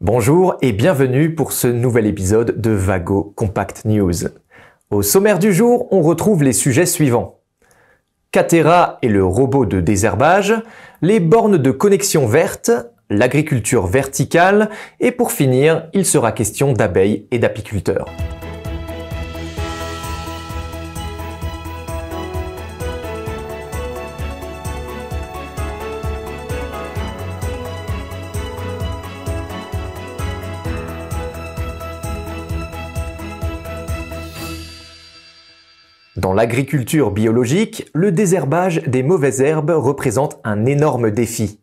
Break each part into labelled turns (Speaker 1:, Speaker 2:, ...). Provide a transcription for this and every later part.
Speaker 1: Bonjour et bienvenue pour ce nouvel épisode de Vago Compact News. Au sommaire du jour, on retrouve les sujets suivants. Caterra et le robot de désherbage, les bornes de connexion verte, l'agriculture verticale et pour finir, il sera question d'abeilles et d'apiculteurs. Dans l'agriculture biologique, le désherbage des mauvaises herbes représente un énorme défi.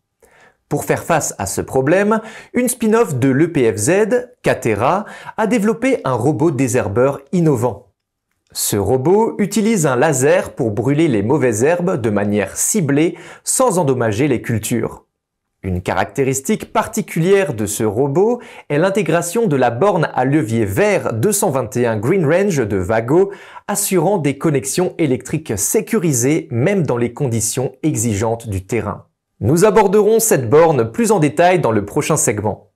Speaker 1: Pour faire face à ce problème, une spin-off de l'EPFZ, Caterra, a développé un robot désherbeur innovant. Ce robot utilise un laser pour brûler les mauvaises herbes de manière ciblée sans endommager les cultures. Une caractéristique particulière de ce robot est l'intégration de la borne à levier vert 221 Green Range de Vago, assurant des connexions électriques sécurisées même dans les conditions exigeantes du terrain. Nous aborderons cette borne plus en détail dans le prochain segment.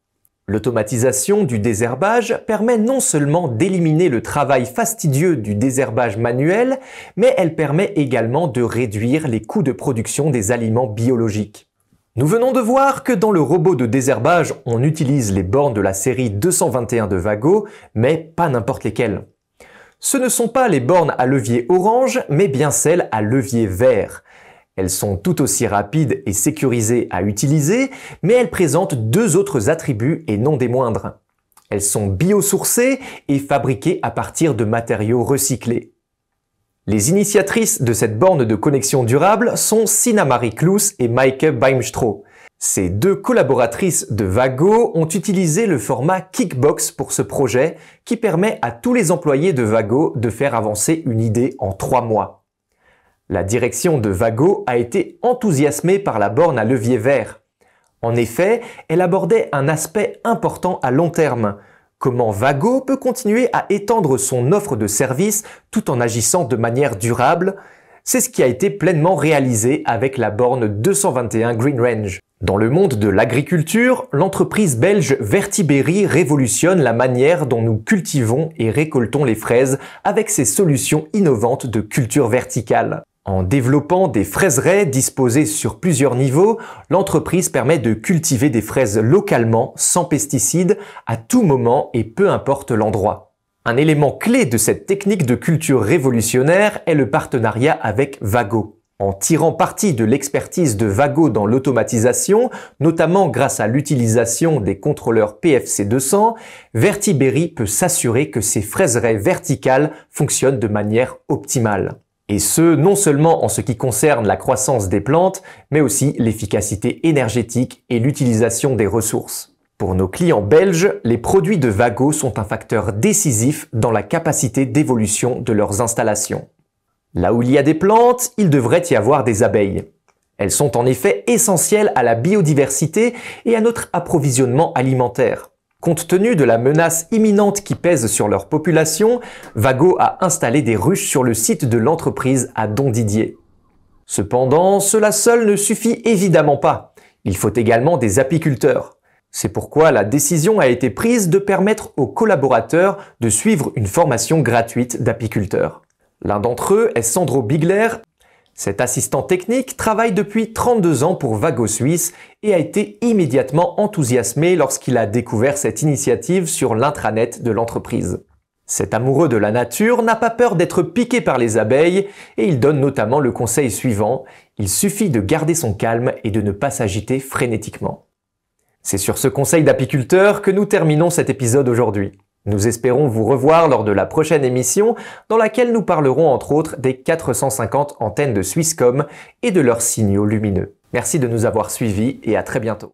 Speaker 1: L'automatisation du désherbage permet non seulement d'éliminer le travail fastidieux du désherbage manuel, mais elle permet également de réduire les coûts de production des aliments biologiques. Nous venons de voir que dans le robot de désherbage, on utilise les bornes de la série 221 de Vago, mais pas n'importe lesquelles. Ce ne sont pas les bornes à levier orange, mais bien celles à levier vert. Elles sont tout aussi rapides et sécurisées à utiliser, mais elles présentent deux autres attributs et non des moindres. Elles sont biosourcées et fabriquées à partir de matériaux recyclés. Les initiatrices de cette borne de connexion durable sont Sina-Marie Kloos et Maike Beimstroh. Ces deux collaboratrices de Vago ont utilisé le format Kickbox pour ce projet qui permet à tous les employés de Vago de faire avancer une idée en 3 mois. La direction de Vago a été enthousiasmée par la borne à levier vert. En effet, elle abordait un aspect important à long terme. Comment Vago peut continuer à étendre son offre de services tout en agissant de manière durable? C'est ce qui a été pleinement réalisé avec la borne 221 Green Range. Dans le monde de l'agriculture, l'entreprise belge Vertiberry révolutionne la manière dont nous cultivons et récoltons les fraises avec ses solutions innovantes de culture verticale. En développant des fraiseraies disposées sur plusieurs niveaux, l'entreprise permet de cultiver des fraises localement, sans pesticides, à tout moment et peu importe l'endroit. Un élément clé de cette technique de culture révolutionnaire est le partenariat avec Vago. En tirant parti de l'expertise de Vago dans l'automatisation, notamment grâce à l'utilisation des contrôleurs PFC200, Vertiberry peut s'assurer que ses fraiseraies verticales fonctionnent de manière optimale. Et ce, non seulement en ce qui concerne la croissance des plantes, mais aussi l'efficacité énergétique et l'utilisation des ressources. Pour nos clients belges, les produits de Vago sont un facteur décisif dans la capacité d'évolution de leurs installations. Là où il y a des plantes, il devrait y avoir des abeilles. Elles sont en effet essentielles à la biodiversité et à notre approvisionnement alimentaire. Compte tenu de la menace imminente qui pèse sur leur population, Vago a installé des ruches sur le site de l'entreprise à Dondidier. Cependant, cela seul ne suffit évidemment pas. Il faut également des apiculteurs. C'est pourquoi la décision a été prise de permettre aux collaborateurs de suivre une formation gratuite d'apiculteurs. L'un d'entre eux est Sandro Bigler. Cet assistant technique travaille depuis 32 ans pour Vago Suisse et a été immédiatement enthousiasmé lorsqu'il a découvert cette initiative sur l'intranet de l'entreprise. Cet amoureux de la nature n'a pas peur d'être piqué par les abeilles et il donne notamment le conseil suivant: il suffit de garder son calme et de ne pas s'agiter frénétiquement. C'est sur ce conseil d'apiculteur que nous terminons cet épisode aujourd'hui. Nous espérons vous revoir lors de la prochaine émission dans laquelle nous parlerons entre autres des 450 antennes de Swisscom et de leurs signaux lumineux. Merci de nous avoir suivis et à très bientôt.